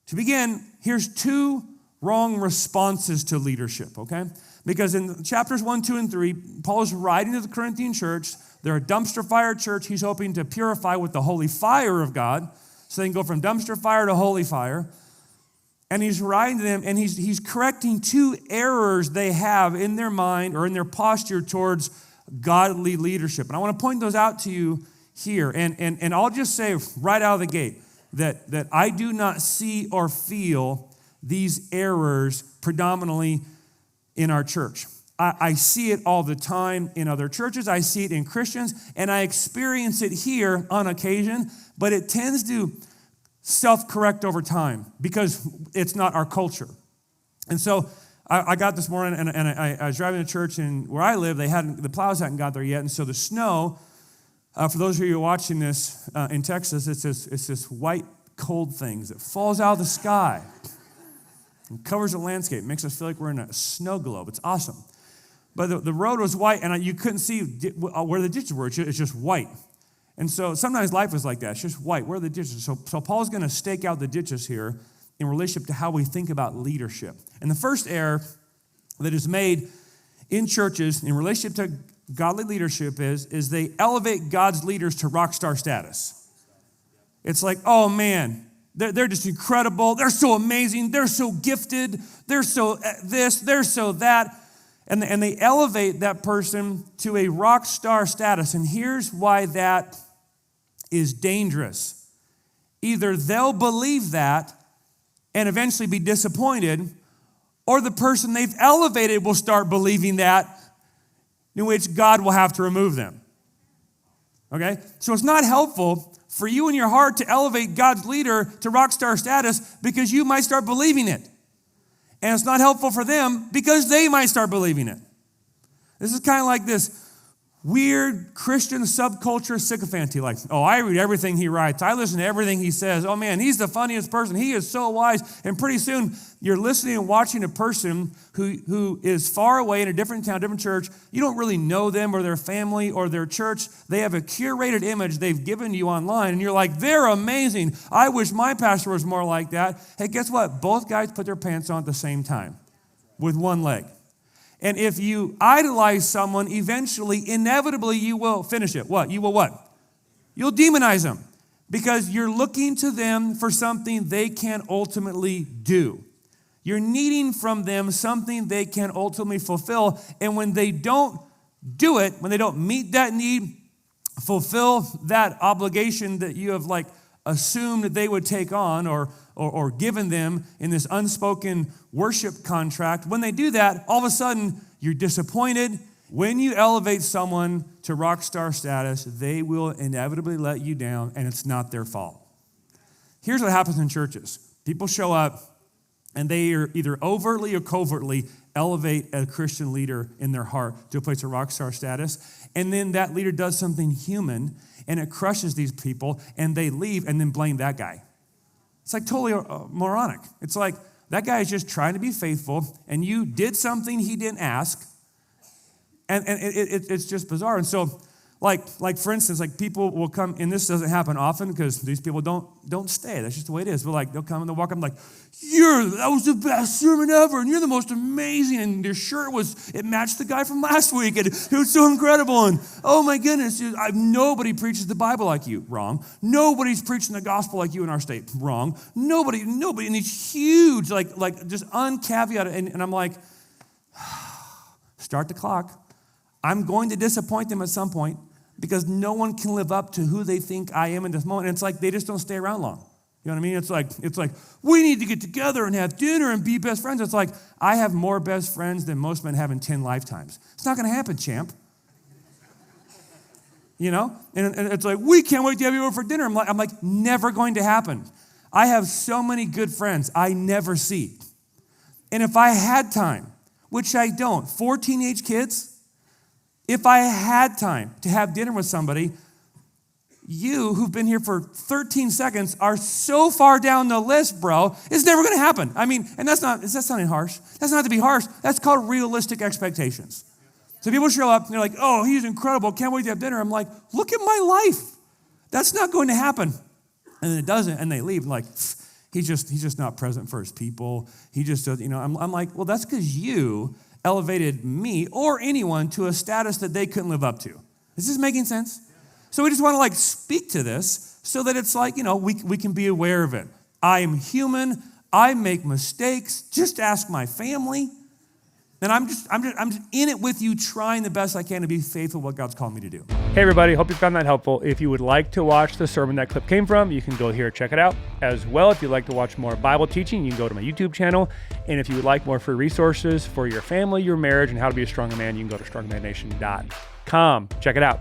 To begin, here's two wrong responses to leadership, okay? Because in chapters 1, 2, and 3, Paul is writing to the Corinthian church. They're a dumpster fire church. He's hoping to purify with the holy fire of God so they can go from dumpster fire to holy fire. And he's writing to them, and he's correcting two errors they have in their mind or in their posture towards godly leadership. And I want to point those out to you here. And I'll just say right out of the gate that I do not see or feel these errors predominantly in our church. I see it all the time in other churches. I see it in Christians, and I experience it here on occasion, but it tends to self-correct over time because it's not our culture. And so I got this morning, and I was driving to church, and where I live, the plows hadn't got there yet, and so the snow, for those of you who are watching this in Texas, it's this white, cold thing that falls out of the sky and covers the landscape. It makes us feel like we're in a snow globe. It's awesome. But the road was white, and you couldn't see where the ditches were. It's just white. And so sometimes life is like that. It's just white. Where are the ditches? So Paul's going to stake out the ditches here in relationship to how we think about leadership. And the first error that is made in churches in relationship to godly leadership is they elevate God's leaders to rock star status. It's like, oh man, they're just incredible. They're so amazing. They're so gifted. They're so this. They're so that. And they elevate that person to a rock star status. And here's why that is dangerous. Either they'll believe that and eventually be disappointed, or the person they've elevated will start believing that, in which God will have to remove them. Okay? So it's not helpful for you in your heart to elevate God's leader to rock star status because you might start believing it. And it's not helpful for them because they might start believing it. This is kind of like this weird Christian subculture sycophancy. Like, oh, I read everything he writes. I listen to everything he says. Oh, man, he's the funniest person. He is so wise. And pretty soon, you're listening and watching a person who is far away in a different town, different church. You don't really know them or their family or their church. They have a curated image they've given you online. And you're like, they're amazing. I wish my pastor was more like that. Hey, guess what? Both guys put their pants on at the same time with one leg. And if you idolize someone, eventually, inevitably, you will finish it. What? You will what? You'll demonize them because you're looking to them for something they can ultimately do. You're needing from them something they can ultimately fulfill. And when they don't do it, when they don't meet that need, fulfill that obligation that you have like assumed that they would take on or given them in this unspoken worship contract, when they do that, all of a sudden you're disappointed. When you elevate someone to rock star status, they will inevitably let you down, and it's not their fault. Here's what happens in churches. People show up, and they are either overtly or covertly elevate a Christian leader in their heart to a place of rock star status, and then that leader does something human, and it crushes these people, and they leave and then blame that guy. It's like totally moronic. It's like that guy is just trying to be faithful, and you did something he didn't ask, and it's just bizarre. And so, like for instance, like people will come, and this doesn't happen often because these people don't stay. That's just the way it is. But like they'll come and they'll walk up like, that was the best sermon ever, and you're the most amazing, and your shirt it matched the guy from last week, and it was so incredible, and oh my goodness, nobody preaches the Bible like you. Wrong. Nobody's preaching the gospel like you in our state. Wrong. Nobody, and these huge, like just uncaveated, and I'm like, start the clock. I'm going to disappoint them at some point because no one can live up to who they think I am in this moment. And it's like they just don't stay around long. You know what I mean? It's like we need to get together and have dinner and be best friends. It's like I have more best friends than most men have in 10 lifetimes. It's not going to happen, champ. You know? And it's like, we can't wait to have you over for dinner. I'm like, never going to happen. I have so many good friends I never see. And if I had time, which I don't, 4 teenage kids, if I had time to have dinner with somebody, you who've been here for 13 seconds are so far down the list, bro, it's never going to happen. I mean, and that's sounding harsh. That's not to be harsh. That's called realistic expectations. So people show up and they're like, oh, he's incredible. Can't wait to have dinner. I'm like, look at my life. That's not going to happen. And then it doesn't, and they leave. Like, he's just not present for his people. He just does, I'm like, well, that's because you elevated me or anyone to a status that they couldn't live up to. Is this making sense? So we just want to like speak to this so that it's like, we can be aware of it. I am human. I make mistakes. Just ask my family. And I'm just in it with you, trying the best I can to be faithful to what God's called me to do. Hey everybody, hope you found that helpful. If you would like to watch the sermon that clip came from, you can go here, check it out. As well, if you'd like to watch more Bible teaching, you can go to my YouTube channel. And if you would like more free resources for your family, your marriage, and how to be a stronger man, you can go to strongmannation.com. Check it out.